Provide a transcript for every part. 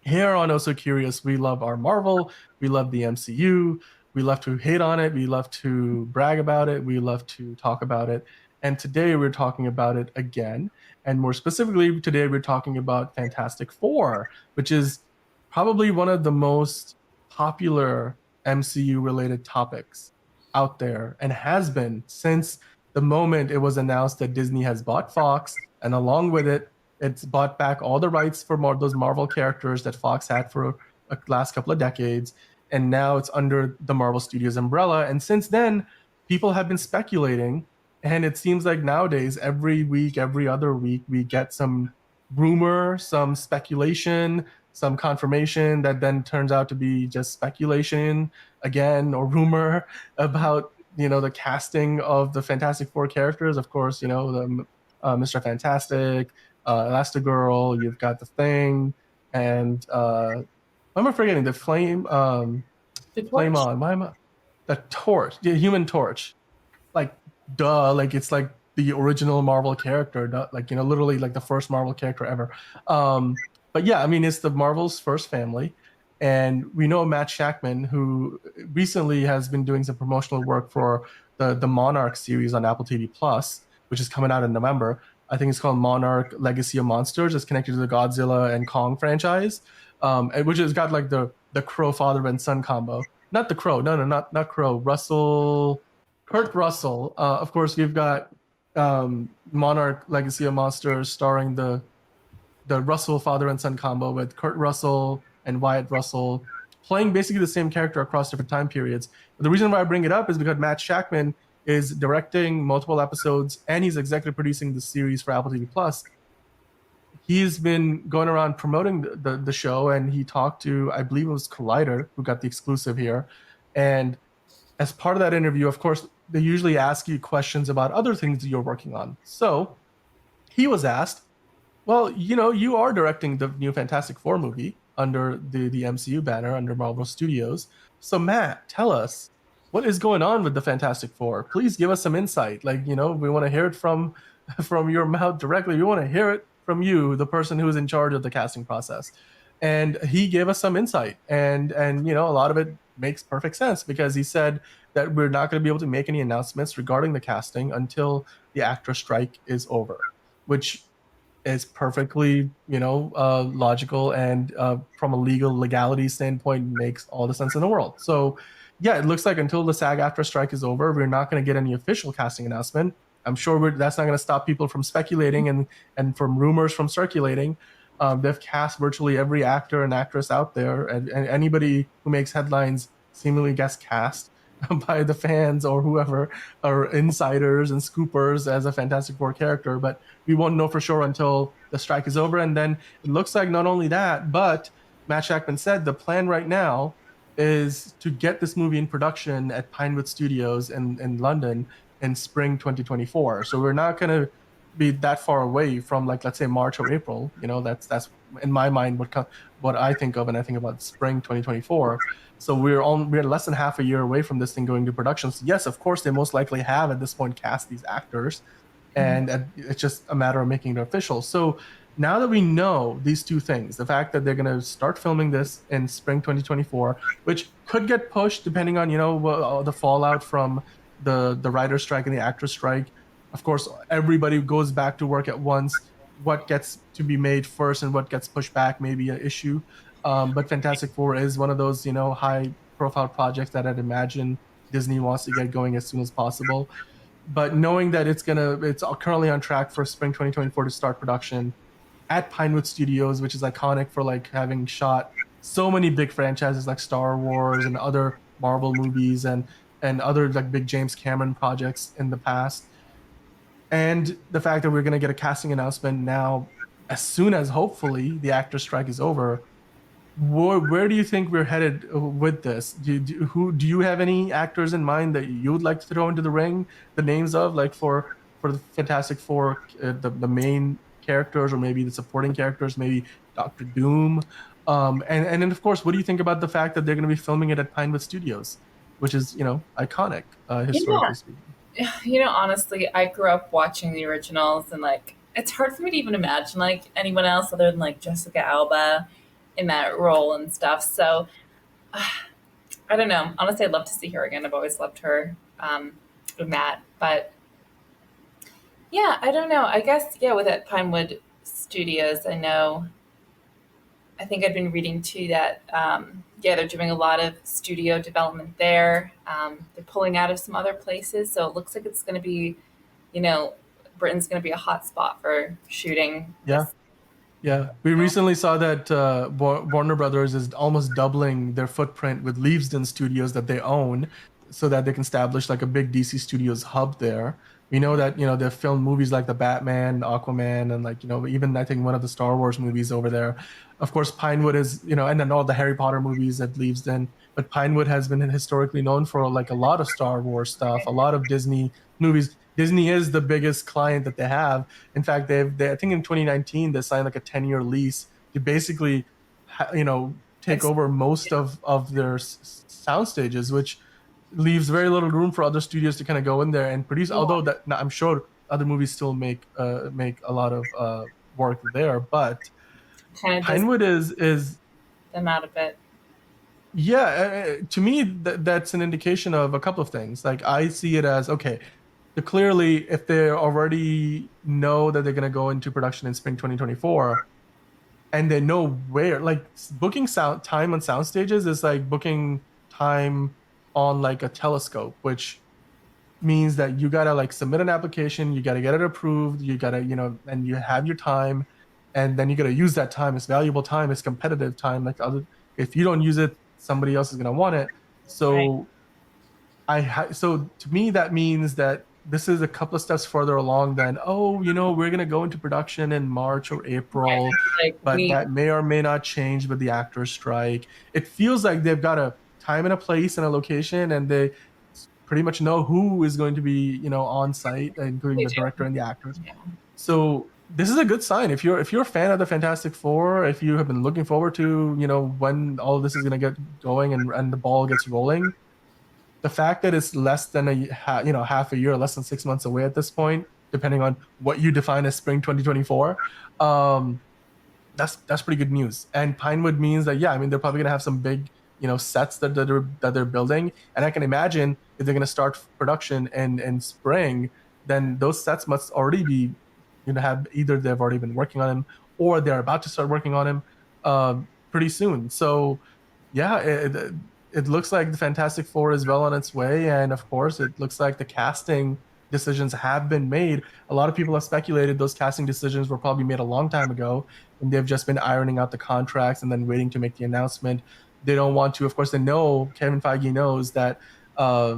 here on Also Curious, we love our Marvel, we love the MCU, we love to hate on it, we love to brag about it, we love to talk about it. And today we're talking about it again. And more specifically, today we're talking about Fantastic Four, which is probably one of the most popular MCU related topics out there and has been since the moment it was announced that Disney has bought Fox. And along with it, it's bought back all the rights for more those Marvel characters that Fox had for the last couple of decades, and now it's under the Marvel Studios umbrella. And since then, people have been speculating, and it seems like nowadays, every week, every other week, we get some rumor, some speculation, some confirmation that then turns out to be just speculation again or rumor about the casting of the Fantastic Four characters. Of course, the Mr. Fantastic, Elastigirl, you've got the Thing, and why am I forgetting the Flame? The Flame torch. on. Why am I? The Torch, the Human Torch. Like, duh, like it's like the original Marvel character, like literally like the first Marvel character ever. But yeah, I mean, it's the Marvel's first family, and we know Matt Shakman, who recently has been doing some promotional work for the Monarch series on Apple TV Plus, which is coming out in November. I think it's called Monarch Legacy of Monsters. It's connected to the Godzilla and Kong franchise, which has got like the Crow father and son combo. Not the Crow, no, not Crow. Kurt Russell. Of course, we've got Monarch Legacy of Monsters starring the Russell father and son combo with Kurt Russell and Wyatt Russell playing basically the same character across different time periods. But the reason why I bring it up is because Matt Shakman is directing multiple episodes and he's executive producing the series for Apple TV Plus. He's been going around promoting the show, and he talked to, I believe it was Collider, who got the exclusive here. And as part of that interview, of course, they usually ask you questions about other things that you're working on. So he was asked, well, you are directing the new Fantastic Four movie under the MCU banner under Marvel Studios. So Matt, tell us what is going on with the Fantastic Four. Please give us some insight. Like, we want to hear it from from your mouth directly. We want to hear it from you, the person who's in charge of the casting process. And he gave us some insight, and a lot of it makes perfect sense because he said that we're not going to be able to make any announcements regarding the casting until the actor strike is over, which is perfectly, logical, and from a legality standpoint makes all the sense in the world. So, yeah, it looks like until the SAG-AFTRA strike is over, we're not going to get any official casting announcement. I'm sure that's not going to stop people from speculating and from rumors from circulating. They've cast virtually every actor and actress out there, and anybody who makes headlines seemingly gets cast by the fans or whoever, or insiders and scoopers as a Fantastic Four character. But we won't know for sure until the strike is over. And then it looks like not only that, but Matt Shakman said the plan right now is to get this movie in production at Pinewood Studios in London in spring 2024. So we're not going to be that far away from, like, let's say March or April. That's in my mind what I think of when I think about spring 2024. So we're less than half a year away from this thing going to production. So yes, of course, they most likely have at this point cast these actors, and it's just a matter of making it official. So now that we know these two things, the fact that they're going to start filming this in spring 2024, which could get pushed depending on the fallout from the writer strike and the actor strike. Of course, everybody goes back to work at once. What gets to be made first and what gets pushed back may be an issue. But Fantastic Four is one of those, high profile projects that I'd imagine Disney wants to get going as soon as possible. But knowing that it's currently on track for spring 2024 to start production at Pinewood Studios, which is iconic for like having shot so many big franchises like Star Wars and other Marvel movies and other like big James Cameron projects in the past. And the fact that we're going to get a casting announcement now as soon as hopefully the actor strike is over. Where do you think we're headed with this? Do you have any actors in mind that you would like to throw into the ring, the names of, like, for the Fantastic Four, the main characters, or maybe the supporting characters, maybe Doctor Doom, and then of course, what do you think about the fact that they're going to be filming it at Pinewood Studios, which is iconic, You historically know, speaking. honestly, I grew up watching the originals, and like, it's hard for me to even imagine like anyone else other than like Jessica Alba. in that role and stuff. So I don't know. Honestly, I'd love to see her again. I've always loved her with Matt, but yeah, I don't know. I guess yeah, with that Pinewood Studios, I know. I think I've been reading too that yeah, they're doing a lot of studio development there. They're pulling out of some other places, so it looks like it's going to be, you know, Britain's going to be a hot spot for shooting Yeah. this. Yeah, we recently saw that Warner Brothers is almost doubling their footprint with Leavesden Studios that they own, so that they can establish like a big DC Studios hub there. We know that they've filmed movies like the Batman, Aquaman, and like even I think one of the Star Wars movies over there. Of course, Pinewood is and then all the Harry Potter movies at Leavesden. But Pinewood has been historically known for like a lot of Star Wars stuff, a lot of Disney movies. Disney is the biggest client that they have. In fact, I think in 2019 they signed like a 10-year lease to basically, take Ex- over most of their sound stages, which leaves very little room for other studios to kind of go in there and produce. yeah, Although that I'm sure other movies still make a lot of work there, but kind of does Pinewood is them out a bit. yeah, to me that's an indication of a couple of things. Like I see it as okay. So clearly, if they already know that they're going to go into production in spring 2024, and they know where, like booking sound time on sound stages is like booking time on like a telescope, which means that you gotta like submit an application, you gotta get it approved, you gotta, and you have your time, and then you gotta use that time. It's valuable time, it's competitive time. Like other, if you don't use it, somebody else is gonna want it. Right. So so to me that means that this is a couple of steps further along than, oh, we're going to go into production in March or Right. April, Like but we that may or may not change with the actors strike. It feels like they've got a time and a place and a location, and they pretty much know who is going to be, on site, including they the do. director and the actors. Yeah. So this is a good sign. If you're a fan of the Fantastic Four, if you have been looking forward to, when all of this is going to get going and the ball gets rolling, the fact that it's less than half a year, less than 6 months away at this point, depending on what you define as spring 2024, um, that's pretty good news. And Pinewood means that, yeah, I mean they're probably gonna have some big sets that they're building, and I can imagine if they're gonna start production in spring, then those sets must already be have either they've already been working on them or they're about to start working on them pretty soon. So yeah, it looks like the Fantastic Four is well on its way, and of course, it looks like the casting decisions have been made. A lot of people have speculated those casting decisions were probably made a long time ago, and they've just been ironing out the contracts and then waiting to make the announcement. They don't want to, of course, they know Kevin Feige knows that uh,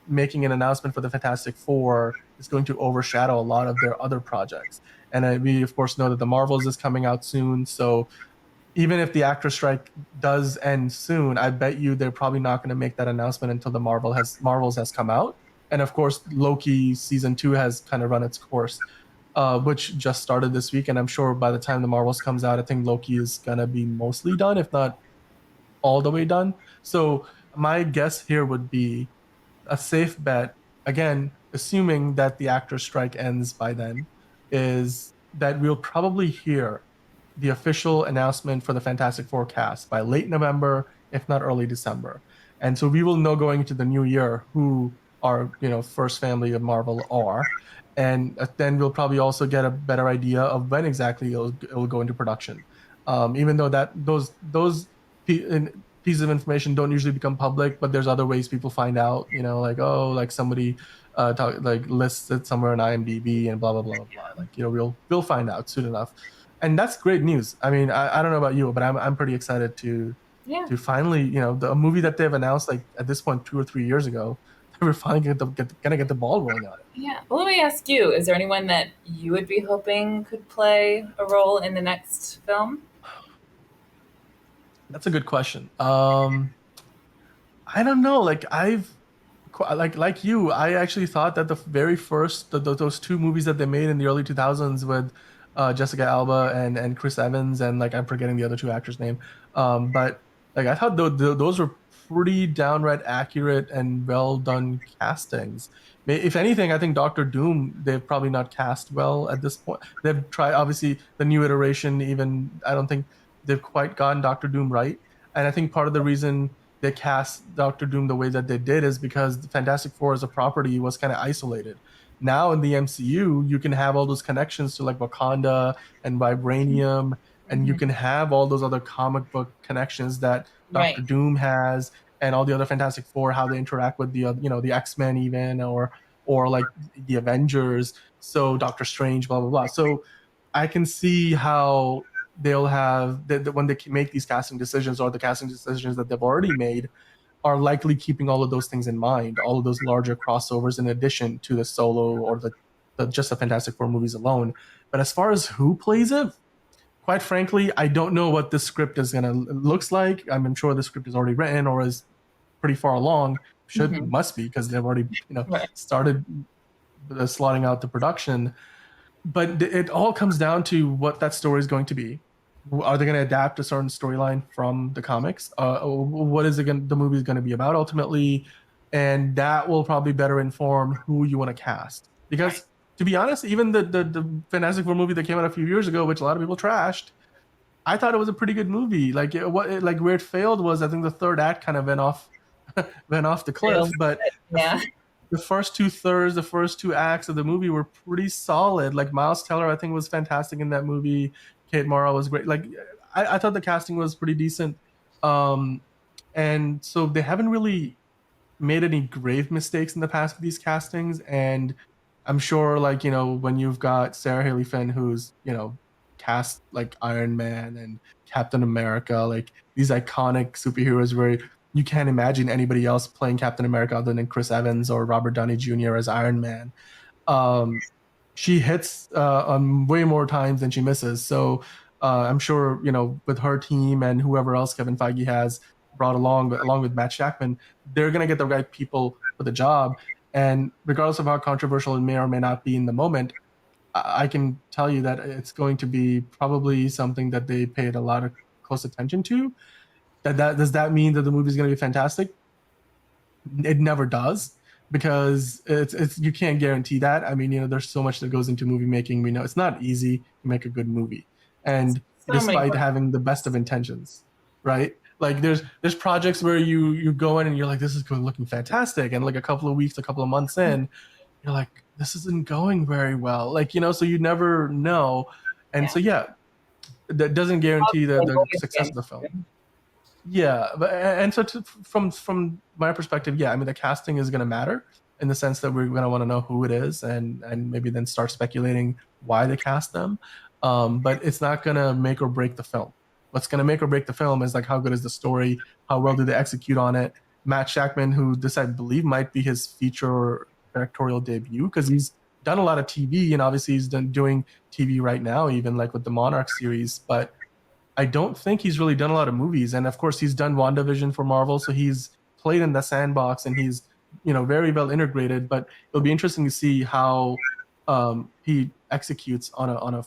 making an announcement for the Fantastic Four is going to overshadow a lot of their other projects. And we, of course, know that the Marvels is coming out soon, so even if the actor strike does end soon, I bet you they're probably not going to make that announcement until the Marvels has come out. And of course, Loki season 2 has kind of run its course, which just started this week. And I'm sure by the time the Marvels comes out, I think Loki is gonna be mostly done, if not all the way done. So my guess here would be a safe bet, again, assuming that the actor strike ends by then, is that we'll probably hear the official announcement for the Fantastic Four cast by late November, if not early December. And so we will know going into the new year who our first family of Marvel are. And then we'll probably also get a better idea of when exactly it'll go into production. Even though that those pieces of information don't usually become public, but there's other ways people find out, like, oh, like somebody lists it somewhere in IMDb and blah blah blah blah blah. Like, we'll find out soon enough. And that's great news. I mean, I don't know about you, but I'm pretty excited Yeah. to finally, a movie that they've announced like at this point 2 or 3 years ago, that we're finally gonna get the ball rolling on it. Yeah. Well, let me ask you: is there anyone that you would be hoping could play a role in the next film? That's a good question. I don't know. Like like you, I actually thought that the very first those two movies that they made in the early 2000s with Jessica Alba and Chris Evans, and like I'm forgetting the other two actors' name. But like I thought those were pretty downright accurate and well done castings. If anything, I think Doctor Doom they've probably not cast well at this point. They've tried obviously the new iteration. Even I don't think they've quite gotten Doctor Doom right. And I think part of the reason they cast Doctor Doom the way that they did is because the Fantastic Four as a property was kind of isolated. Now in the MCU, you can have all those connections to like Wakanda and vibranium, and you Hmm. can have all those other comic book connections that Doctor Right. Doom has, and all the other Fantastic Four, how they interact with the the X-Men even, or like the Avengers. So Doctor Strange, blah blah blah. So I can see how they'll have when they make these casting decisions, or the casting decisions that they've already made, are likely keeping all of those things in mind, all of those larger crossovers in addition to the solo or the just the Fantastic Four movies alone. But as far as who plays it, quite frankly, I don't know what the script is gonna looks like. I'm sure the script is already written or is pretty far along. Should Hmm. must be because they've already Right. started slotting out the production. But it all comes down to what that story is going to be. Are they going to adapt a certain storyline from the comics? What is the movie is going to be about ultimately? And that will probably better inform who you want to cast. Right. Because to be honest, even the Fantastic Four movie that came out a few years ago, which a lot of people trashed, I thought it was a pretty good movie. Like where it failed was I think the third act kind of went off the True. cliff. But the, Yeah. the first two thirds, the first two acts of the movie were pretty solid. Like Miles Teller, I think was fantastic in that movie. Kate Mara was great. Like I thought the casting was pretty decent. Um, and so they haven't really made any grave mistakes in the past with these castings. And I'm sure, like, when you've got Sarah Haley Finn, who's, cast like Iron Man and Captain America, like these iconic superheroes where you can't imagine anybody else playing Captain America other than Chris Evans or Robert Downey Jr. as Iron Man. Um, she hits way more times than she misses. So I'm sure, with her team and whoever else Kevin Feige has brought along with Matt Shakman, they're going to get the right people for the job. And regardless of how controversial it may or may not be in the moment, I can tell you that it's going to be probably something that they paid a lot of close attention to. That does that mean that the movie is going to be fantastic? It never does, because it's you can't guarantee that. I mean, there's so much that goes into movie making. We know it's not easy to make a good movie, and So many despite more. having the best of intentions, right? Like there's projects where you go in and you're like, this is looking fantastic, and like a couple of weeks, a couple of months in, you're like, this isn't going very well. Like, so you never know. And Yeah. so yeah, that doesn't guarantee Like the always success of again. the film. Yeah, but and so from my perspective, yeah, I mean the casting is going to matter in the sense that we're going to want to know who it is, and maybe then start speculating why they cast them. But it's not going to make or break the film. What's going to make or break the film is like how good is the story, how well do they execute on it. Matt Shakman, who this I believe might be his feature directorial debut, because he's done a lot of TV, and obviously he's doing TV right now, even like with the Monarch series, but I don't think he's really done a lot of movies. And of course, he's done WandaVision for Marvel, so he's played in the sandbox and he's very well integrated. But it'll be interesting to see how he executes on a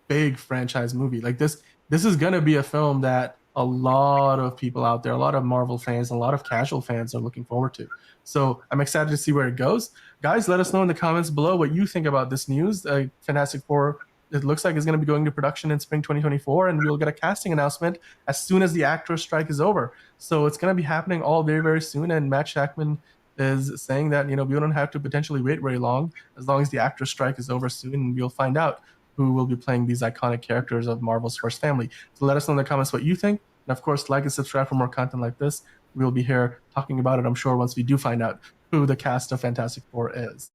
big franchise movie like this. This is going to be a film that a lot of people out there, a lot of Marvel fans, a lot of casual fans are looking forward to. So I'm excited to see where it goes. Guys, let us know in the comments below what you think about this news. Fantastic Four, it looks like it's going to be going to production in spring 2024, and we'll get a casting announcement as soon as the actor strike is over. So it's going to be happening all very, very soon. And Matt Shakman is saying that, we don't have to potentially wait very long, as long as the actor strike is over soon, and we'll find out who will be playing these iconic characters of Marvel's first family. So let us know in the comments what you think. And of course, like and subscribe for more content like this. We'll be here talking about it, I'm sure, once we do find out who the cast of Fantastic Four is.